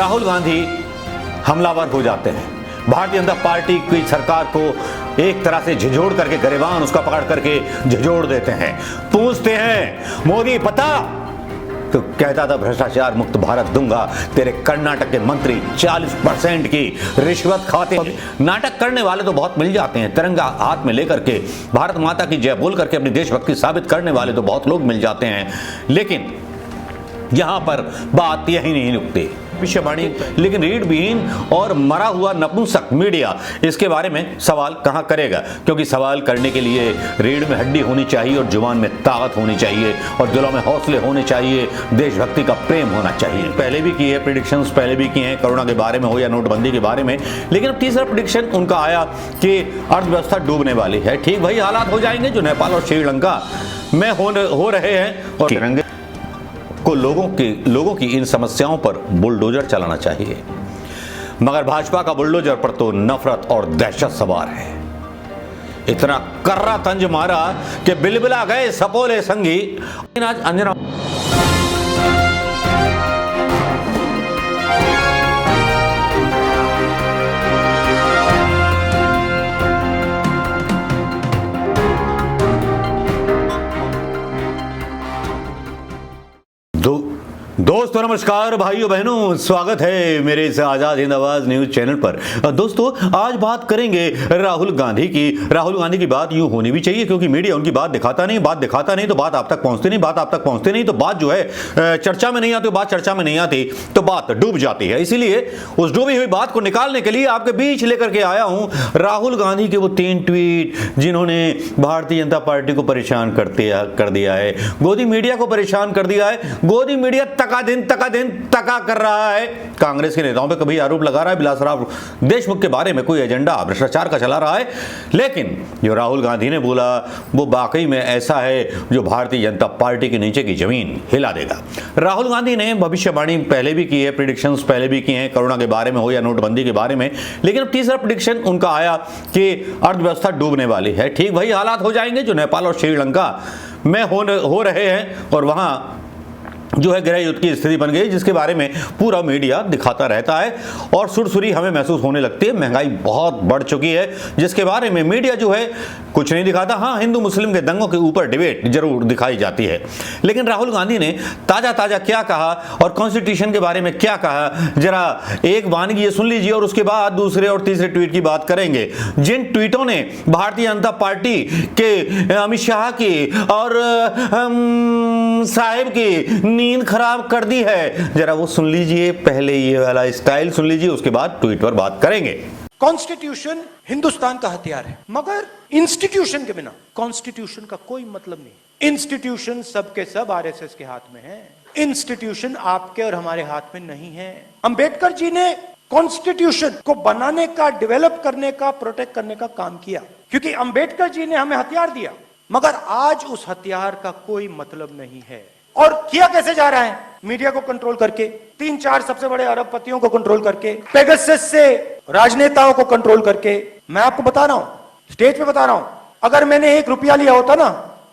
राहुल गांधी हमलावर हो जाते हैं। भारतीय जनता पार्टी की सरकार को एक तरह से झिझोड़ करके, गरेबान उसका पकड़ करके झिझोड़ देते हैं। पूछते हैं मोदी पता, तो कहता था भ्रष्टाचार मुक्त भारत दूंगा। तेरे कर्नाटक के मंत्री 40% की रिश्वत खाते हैं। नाटक करने वाले तो बहुत मिल जाते हैं, तिरंगा हाथ में लेकर के भारत माता की जय बोल करके अपनी देशभक्ति साबित करने वाले तो बहुत लोग मिल जाते हैं। लेकिन यहां पर बात यही नहीं रुकती। भविष्यवाणी, लेकिन रीढ़ विहीन और मरा हुआ नपुंसक मीडिया इसके बारे में सवाल कहां करेगा? क्योंकि सवाल करने के लिए रीढ़ में हड्डी होनी चाहिए और जुबान में ताकत होनी चाहिए और दिलों में हौसले होने चाहिए, देशभक्ति का प्रेम होना चाहिए। पहले भी किए प्रेडिक्शंस, पहले भी किए हैं, कोरोना के बारे में हो या नोटबंदी के बारे में। लेकिन अब तीसरा प्रेडिक्शन उनका आया कि अर्थव्यवस्था डूबने वाली है। ठीक वही हालात हो जाएंगे जो नेपाल और श्रीलंका में हो रहे हैं। और तिरंगे को लोगों की इन समस्याओं पर बुलडोजर चलाना चाहिए, मगर भाजपा का बुलडोजर पर तो नफरत और दहशत सवार है। इतना कर्रा तंज मारा कि बिलबिला गए सपोले संगी। आज अंजना दोस्तों नमस्कार, भाइयों बहनों, स्वागत है मेरे इस आजाद हिंद आवाज न्यूज चैनल पर। दोस्तों आज बात करेंगे राहुल गांधी की। राहुल गांधी की बात यूं होनी भी चाहिए क्योंकि मीडिया उनकी बात दिखाता नहीं तो बात आप तक पहुंचती नहीं, तो बात जो है चर्चा में नहीं आती, बात चर्चा में नहीं आती तो बात डूब जाती है। इसीलिए उस डूबी हुई बात को निकालने के लिए आपके बीच लेकर के आया हूं राहुल गांधी के वो 3 ट्वीट जिन्होंने भारतीय जनता पार्टी को परेशान कर दिया है, गोदी मीडिया को परेशान कर दिया है। गोदी मीडिया तका कर रहा है, कांग्रेस के नेताओं पे कभी आरोप लगा रहा है विलासराव देशमुख के बारे में कोई एजेंडा भ्रष्टाचार का चला रहा है। लेकिन जो राहुल गांधी ने बोला वो वाकई में ऐसा है जो भारतीय जनता पार्टी के नीचे की जमीन हिला देगा। राहुल गांधी ने भविष्यवाणी पहले भी की है, प्रेडिक्शंस पहले भी किए हैं, कोरोना के बारे में हो या नोटबंदी के बारे में। लेकिन अब तीसरा प्रेडिक्शन उनका आया कि अर्थव्यवस्था डूबने वाली है। ठीक वही हालात हो जाएंगे जो नेपाल और श्रीलंका में हो रहे हैं और वहां जो है गृह युद्ध की स्थिति बन गई, जिसके बारे में पूरा मीडिया दिखाता रहता है और सुरसुरी हमें महसूस होने लगती है। महंगाई बहुत बढ़ चुकी है जिसके बारे में मीडिया जो है कुछ नहीं दिखाता। हाँ, हिंदू मुस्लिम के दंगों के ऊपर डिबेट जरूर दिखाई जाती है। लेकिन राहुल गांधी ने ताजा क्या कहा और कॉन्स्टिट्यूशन के बारे में क्या कहा, जरा एक वानगी ये सुन लीजिए और उसके बाद दूसरे और तीसरे ट्वीट की बात करेंगे। जिन ट्वीटों ने भारतीय जनता पार्टी के अमित शाह की और साहिब की नींद खराब कर दी है, जरा वो सुन लीजिए। पहले ये वाला स्टाइल सुन लीजिए, उसके बाद ट्वीट पर बात करेंगे। कॉन्स्टिट्यूशन हिंदुस्तान का हथियार है, मगर इंस्टीट्यूशन के बिना कॉन्स्टिट्यूशन का कोई मतलब नहीं। इंस्टीट्यूशन सबके सब आरएसएस के हाथ में है, इंस्टीट्यूशन आपके और हमारे हाथ में नहीं है। अंबेडकर जी ने कॉन्स्टिट्यूशन को बनाने का, डेवलप करने का, प्रोटेक्ट करने का काम किया क्योंकि अंबेडकर जी ने हमें हथियार दिया, मगर आज उस हथियार का कोई मतलब नहीं है। और किया कैसे जा रहा है? मीडिया को कंट्रोल करके, 3-4 सबसे बड़े अरबपतियों को कंट्रोल करके, पेगासस से राजनेताओं को कंट्रोल करके। मैं आपको बता रहा हूं, स्टेज पे बता रहा हूं, अगर मैंने 1 रुपया लिया होता ना,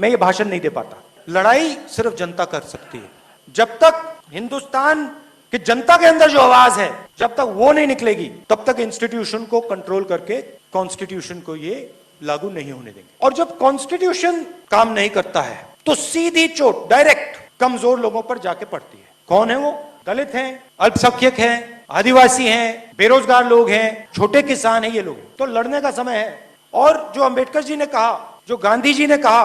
मैं ये भाषण नहीं दे पाता। लड़ाई सिर्फ जनता कर सकती है। जब तक हिंदुस्तान की जनता के अंदर जो आवाज है, जब तक वो नहीं निकलेगी, तब तक इंस्टीट्यूशन को कंट्रोल करके कॉन्स्टिट्यूशन को ये लागू नहीं होने देंगे। और जब कॉन्स्टिट्यूशन काम नहीं करता है तो सीधी चोट डायरेक्ट कमजोर लोगों पर जाके पड़ती है। कौन है वो? दलित हैं, अल्पसंख्यक हैं, आदिवासी हैं, बेरोजगार लोग हैं, छोटे किसान हैं, ये लोग। तो लड़ने का समय है। और जो अंबेडकर जी ने कहा, जो गांधी जी ने कहा,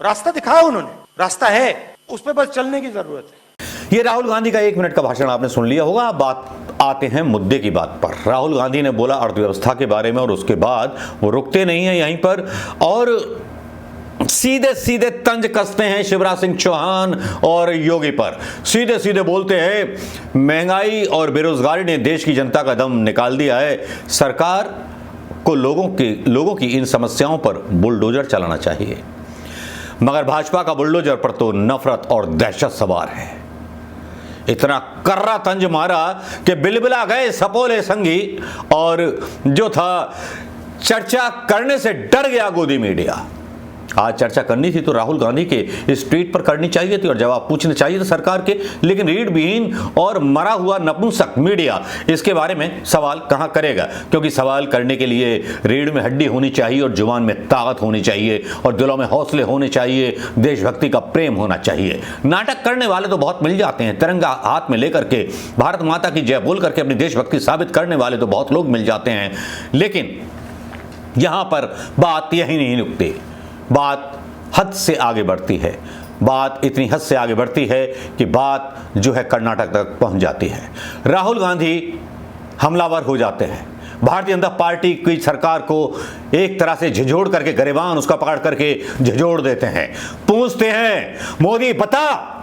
रास्ता दिखाया उन्होंने, रास्ता है, उस पर बस चलने की जरूरत है। ये राहुल गांधी का 1 मिनट का भाषण आपने सुन लिया होगा। बात आते हैं मुद्दे की बात पर। राहुल गांधी ने बोला अर्थव्यवस्था के बारे में और उसके बाद वो रुकते नहीं है यहीं पर और सीधे तंज कसते हैं शिवराज सिंह चौहान और योगी पर। सीधे बोलते हैं महंगाई और बेरोजगारी ने देश की जनता का दम निकाल दिया है। सरकार को लोगों की इन समस्याओं पर बुलडोजर चलाना चाहिए, मगर भाजपा का बुलडोजर पर तो नफरत और दहशत सवार है। इतना कर्रा तंज मारा कि बिलबिला गए सपोले संगी और जो था चर्चा करने से डर गया गोदी मीडिया। आज चर्चा करनी थी तो राहुल गांधी के इस ट्वीट पर करनी चाहिए थी और जवाब पूछने चाहिए थे सरकार के, लेकिन रीढ़ विहीन और मरा हुआ नपुंसक मीडिया इसके बारे में सवाल कहां करेगा, क्योंकि सवाल करने के लिए रीढ़ में हड्डी होनी चाहिए और जुबान में ताकत होनी चाहिए और दिलों में हौसले होने चाहिए, देशभक्ति का प्रेम होना चाहिए। नाटक करने वाले तो बहुत मिल जाते हैं, तिरंगा हाथ में लेकर के भारत माता की जय बोल करके अपनी देशभक्ति साबित करने वाले तो बहुत लोग मिल जाते हैं, लेकिन यहां पर बात यही नहीं रुकती, बात हद से आगे बढ़ती है। बात इतनी हद से आगे बढ़ती है कि बात जो है कर्नाटक तक पहुंच जाती है। राहुल गांधी हमलावर हो जाते हैं, भारतीय जनता पार्टी की सरकार को एक तरह से झिझोड़ करके, गरेबान उसका पकड़ करके झिझोड़ देते हैं, पूछते हैं मोदी बता,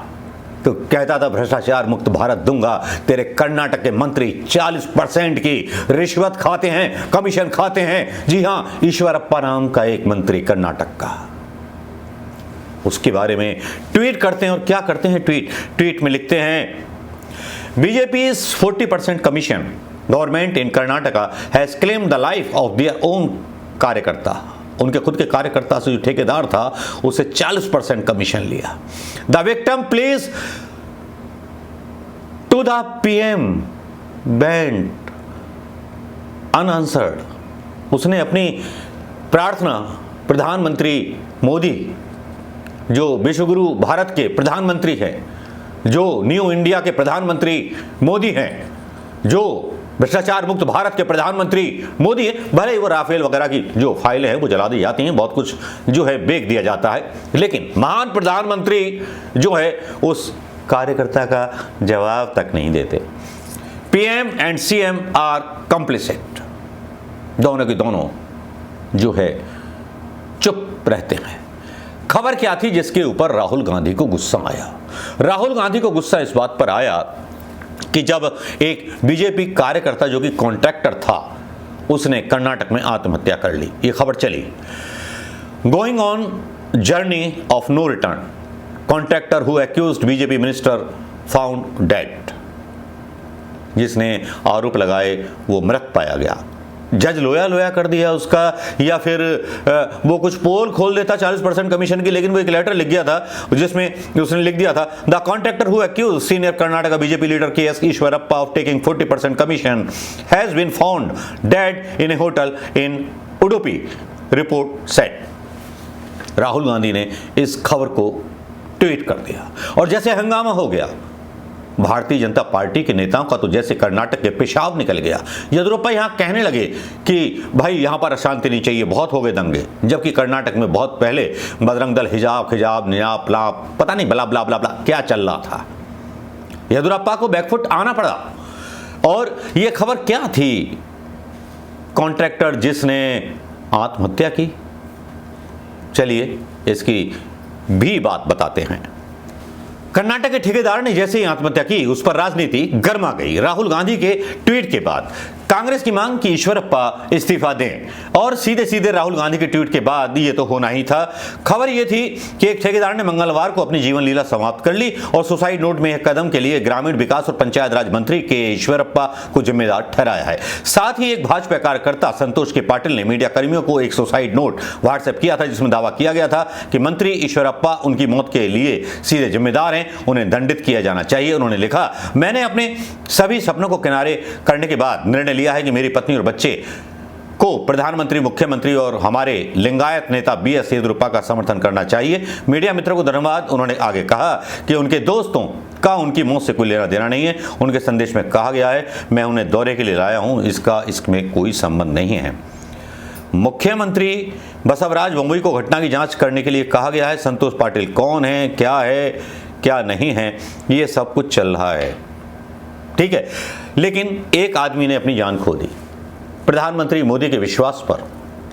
तो कहता था भ्रष्टाचार मुक्त भारत दूंगा। तेरे कर्नाटक के मंत्री 40% की रिश्वत खाते हैं, कमीशन खाते हैं। जी हां, ईश्वरप्पा नाम का एक मंत्री कर्नाटक का, उसके बारे में ट्वीट करते हैं और क्या करते हैं, ट्वीट में लिखते हैं BJP 40% commission government in Karnataka has claimed the life of their own कार्यकर्ता। उनके खुद के कार्यकर्ता से जो ठेकेदार था उसे 40% कमीशन लिया। The victim pleas to the PM went unanswered. उसने अपनी प्रार्थना प्रधानमंत्री मोदी, जो विश्वगुरु भारत के प्रधानमंत्री हैं, जो न्यू इंडिया के प्रधानमंत्री मोदी हैं, जो भ्रष्टाचार मुक्त भारत के प्रधानमंत्री मोदी है, भले ही वो राफेल वगैरह की जो फाइलें हैं वो जला दी जाती हैं, बहुत कुछ जो है बेच दिया जाता है, लेकिन महान प्रधानमंत्री जो है उस कार्यकर्ता का जवाब तक नहीं देते। PM and CM are complicit, दोनों के दोनों जो है चुप रहते हैं। खबर क्या थी जिसके ऊपर राहुल गांधी को गुस्सा आया? राहुल गांधी को गुस्सा इस बात पर आया कि जब एक बीजेपी कार्यकर्ता जो कि कॉन्ट्रैक्टर था उसने कर्नाटक में आत्महत्या कर ली। ये खबर चली, going on journey of no return, contractor who accused BJP minister found dead. जिसने आरोप लगाए वो मृत पाया गया। जज लोया लोया कर दिया उसका, या फिर वो कुछ पोल खोल देता 40% कमीशन की, लेकिन वो एक लेटर लिख गया था जिसमें उसने लिख दिया था the contractor who accuse senior Karnataka BJP leader K S. Eshwarappa of taking 40% commission has been found dead in a hotel in Udupi, report said. Rahul Gandhi ने इस खबर को ट्वीट कर दिया और जैसे हंगामा हो गया, भारतीय जनता पार्टी के नेताओं का तो जैसे कर्नाटक के पेशाब निकल गया। येदियुरप्पा यहां कहने लगे कि भाई यहां पर अशांति नहीं चाहिए, बहुत हो गए दंगे, जबकि कर्नाटक में बहुत पहले बजरंग दल हिजाब नियाप लाप पता नहीं बला बला बला बला क्या चल रहा था। येदियुरप्पा को बैकफुट आना पड़ा। और यह खबर क्या थी? कॉन्ट्रैक्टर जिसने आत्महत्या की। चलिए इसकी भी बात बताते हैं। कर्नाटक के ठेकेदार ने जैसे ही आत्महत्या की उस पर राजनीति गर्मा गई। राहुल गांधी के ट्वीट के बाद कांग्रेस की मांग की ईश्वरप्पा इस्तीफा दें, और सीधे सीधे राहुल गांधी के ट्वीट के बाद ये तो होना ही था। खबर ये थी कि एक ठेकेदार ने मंगलवार को अपनी जीवन लीला समाप्त कर ली और सुसाइड नोट में एक कदम के लिए ग्रामीण विकास और पंचायत राज मंत्री के ईश्वरप्पा को जिम्मेदार ठहराया है। साथ ही एक भाजपा कार्यकर्ता संतोष के पाटिल ने मीडिया कर्मियों को एक सुसाइड नोट व्हाट्सएप किया था जिसमें दावा किया गया था कि मंत्री ईश्वरप्पा उनकी मौत के लिए सीधे जिम्मेदार हैं, उन्हें दंडित किया जाना चाहिए। उन्होंने लिखा, मैंने अपने सभी सपनों को किनारे करने के बाद निर्णय लिया है कि मेरी पत्नी और बच्चे को प्रधानमंत्री, मुख्यमंत्री और हमारे लिंगायत नेता बीएस येदियुरप्पा का समर्थन करना चाहिए। मीडिया मित्रों को धन्यवाद। उन्होंने आगे कहा कि उनके दोस्तों का उनकी मौत से कोई लेना देना नहीं है। उनके संदेश में कहा गया है, मैं उन्हें दौरे के लिए लाया हूं, इसमें कोई संबंध नहीं है। मुख्यमंत्री बसवराज बोम्मई को घटना की जांच करने के लिए कहा गया है। संतोष पाटिल कौन है, क्या नहीं है, ये सब कुछ चल रहा है, ठीक है। लेकिन एक आदमी ने अपनी जान खो दी। प्रधानमंत्री मोदी के विश्वास पर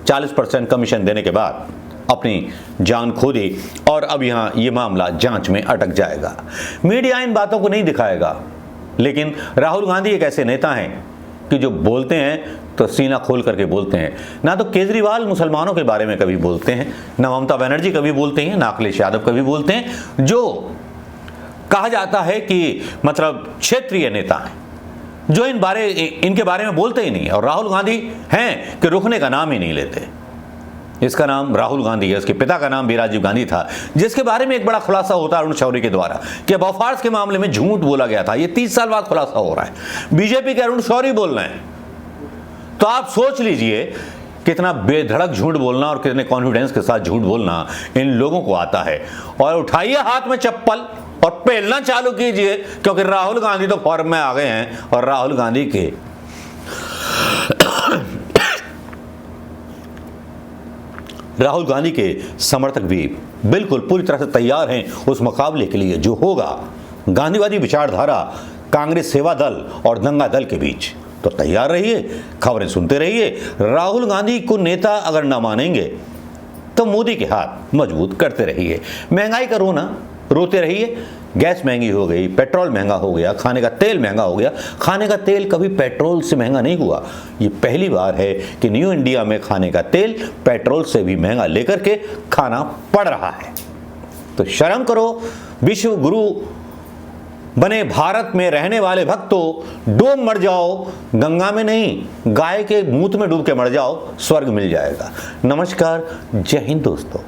40% कमीशन देने के बाद अपनी जान खो दी और अब यहां ये मामला जांच में अटक जाएगा। मीडिया इन बातों को नहीं दिखाएगा, लेकिन राहुल गांधी एक ऐसे नेता हैं कि जो बोलते हैं तो सीना खोल करके बोलते हैं। ना तो केजरीवाल मुसलमानों के बारे में कभी बोलते हैं, ना ममता बनर्जी कभी बोलते हैं, ना अखिलेश यादव कभी बोलते हैं, जो कहा जाता है कि मतलब क्षेत्रीय नेता हैं, जो इनके बारे में बोलते ही नहीं। और राहुल गांधी हैं कि रुकने का नाम ही नहीं लेते। इसका नाम राहुल गांधी है, उसके पिता का नाम भी राजीव गांधी था, जिसके बारे में एक बड़ा खुलासा होता है अरुण शौरी के द्वारा कि बॉफोर्स के मामले में झूठ बोला गया था। ये 30 साल बाद खुलासा हो रहा है, बीजेपी के अरुण शौरी बोल रहे हैं। तो आप सोच लीजिए कितना बेधड़क झूठ बोलना और कितने कॉन्फिडेंस के साथ झूठ बोलना इन लोगों को आता है। और उठाइए हाथ में चप्पल और पहलना चालू कीजिए, क्योंकि राहुल गांधी तो फॉर्म में आ गए हैं और राहुल गांधी के समर्थक भी बिल्कुल पूरी तरह से तैयार हैं उस मुकाबले के लिए जो होगा गांधीवादी विचारधारा, कांग्रेस सेवा दल और दंगा दल के बीच। तो तैयार रहिए, खबरें सुनते रहिए। राहुल गांधी को नेता अगर ना मानेंगे तो मोदी के हाथ मजबूत करते रहिए। महंगाई का रोना रोते रहिए। गैस महंगी हो गई, पेट्रोल महंगा हो गया, खाने का तेल महंगा हो गया। खाने का तेल कभी पेट्रोल से महंगा नहीं हुआ। ये पहली बार है कि न्यू इंडिया में खाने का तेल पेट्रोल से भी महंगा लेकर के खाना पड़ रहा है। तो शर्म करो। विश्व गुरु बने भारत में रहने वाले भक्तों, डूब मर जाओ, गंगा में नहीं, गाय के मूत्र में डूब के मर जाओ, स्वर्ग मिल जाएगा। नमस्कार, जय हिंद दोस्तों।